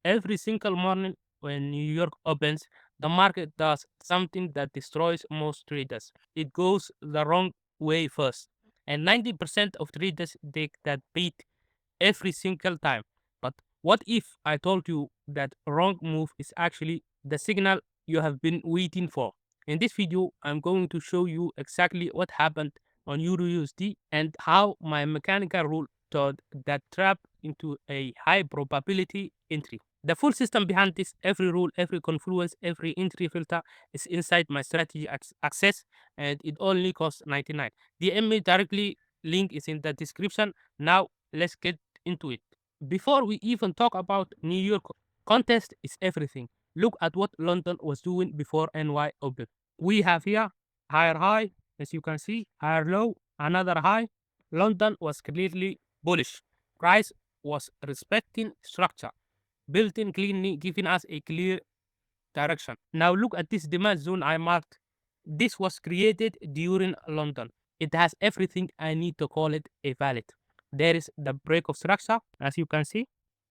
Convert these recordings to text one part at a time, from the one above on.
Every single morning when New York opens, the market does something that destroys most traders. It goes the wrong way first. And 90% of traders take that beat every single time. But what if I told you that wrong move is actually the signal you have been waiting for? In this video, I'm going to show you exactly what happened on EURUSD and how my mechanical rule turned that trap into a high probability entry. The full system behind this, every rule, every confluence, every entry filter is inside my strategy access, and it only costs 99. DM me directly, link is in the description. Now let's get into it. Before we even talk about New York, contest is everything. Look at what London was doing before NY opened. We have here higher high, as you can see, higher low, another high. London was clearly bullish. Price was respecting structure, built in cleanly, giving us a clear direction. Now look at this demand zone I marked. This was created during London. It has everything I need to call it a valid. There is the break of structure, as you can see.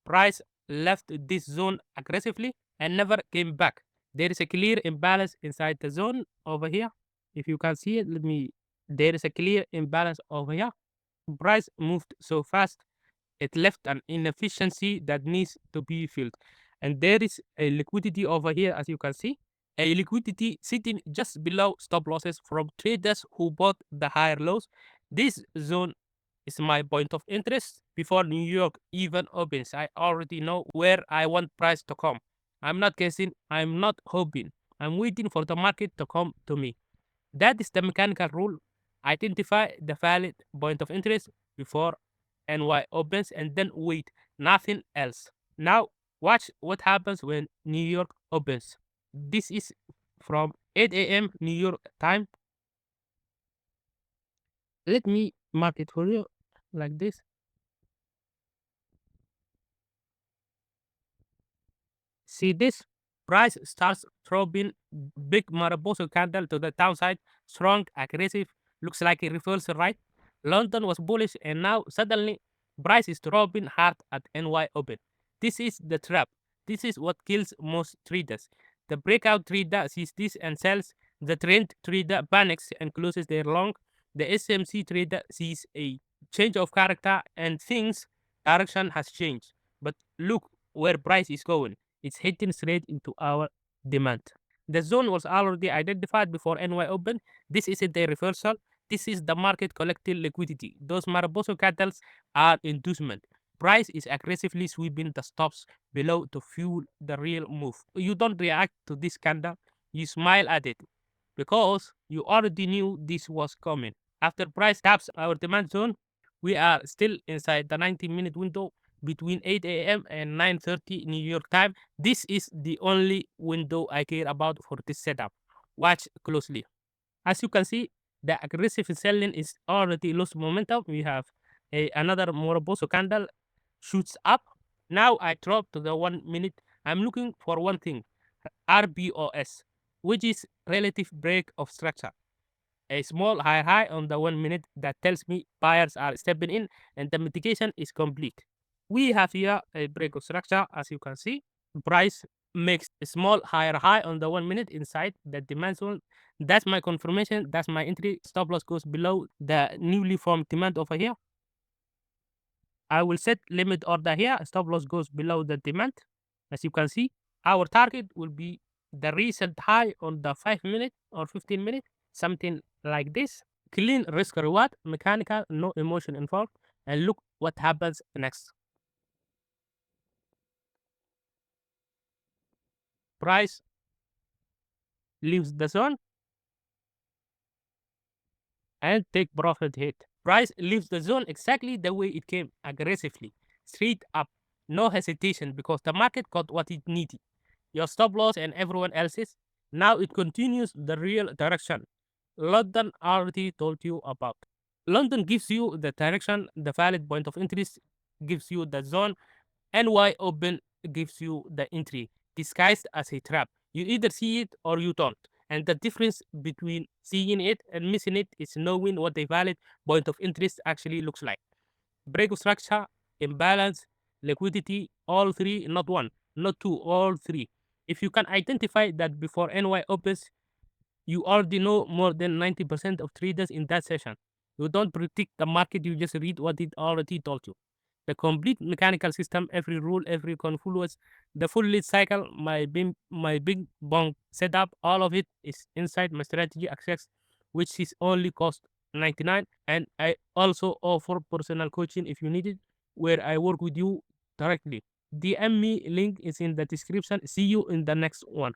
Price left this zone aggressively and never came back. There is a clear imbalance inside the zone over here. If you can see it, there is a clear imbalance over here. Price moved so fast it left an inefficiency that needs to be filled. And there is a liquidity over here, as you can see, a liquidity sitting just below stop losses from traders who bought the higher lows. This zone is my point of interest. Before New York even opens, I already know where I want price to come. I'm not guessing, I'm not hoping. I'm waiting for the market to come to me. That is the mechanical rule. Identify the valid point of interest before NY opens and then wait, nothing else. Now, watch what happens when New York opens. This is from 8 a.m. New York time. Let me mark it for you like this. See this? Price starts throwing big Mariposa candle to the downside, strong, aggressive, looks like a reversal, right? London was bullish and now suddenly price is dropping hard at NY open. This is the trap. This is what kills most traders. The breakout trader sees this and sells. The trend trader panics and closes their long. The SMC trader sees a change of character and thinks direction has changed. But look where price is going. It's hitting straight into our demand. The zone was already identified before NY opened. This isn't a reversal. This is the market collecting liquidity. Those Maraboso candles are inducement. Price is aggressively sweeping the stops below to fuel the real move. You don't react to this candle, you smile at it because you already knew this was coming. After price taps our demand zone, we are still inside the 90-minute window between 8 a.m. and 9:30 New York time. This is the only window I care about for this setup. Watch closely. As you can see, the aggressive selling is already lost momentum. We have another Moroboso candle shoots up. Now I drop to the 1 minute. I'm looking for one thing, RBOS, which is relative break of structure. A small high on the 1 minute that tells me buyers are stepping in and the mitigation is complete. We have here a break of structure, as you can see. Price makes a small higher high on the 1 minute inside the demand zone. That's my confirmation. That's my entry. Stop loss goes below the newly formed demand over here. I will set limit order here. Stop loss goes below the demand. As you can see, our target will be the recent high on the 5 minute or 15 minute, something like this. Clean risk reward, mechanical, no emotion involved. And look what happens next. Price leaves the zone and take profit hit. Price leaves the zone exactly the way it came, aggressively, straight up, no hesitation because the market got what it needed. Your stop loss and everyone else's. Now it continues the real direction. London already told you about. London gives you the direction, the valid point of interest gives you the zone, NY open gives you the entry, disguised as a trap. You either see it or you don't. And the difference between seeing it and missing it is knowing what a valid point of interest actually looks like. Break of structure, imbalance, liquidity, all three, not one. not two, all three. If you can identify that before NY opens, you already know more than 90% of traders in that session. You don't predict the market, you just read what it already told you. The complete mechanical system, every rule, every confluence, the full lead cycle, my big bong setup, all of it is inside my strategy access, which is only cost 99. And I also offer personal coaching if you need it, where I work with you directly. DM me, link is in the description. See you in the next one.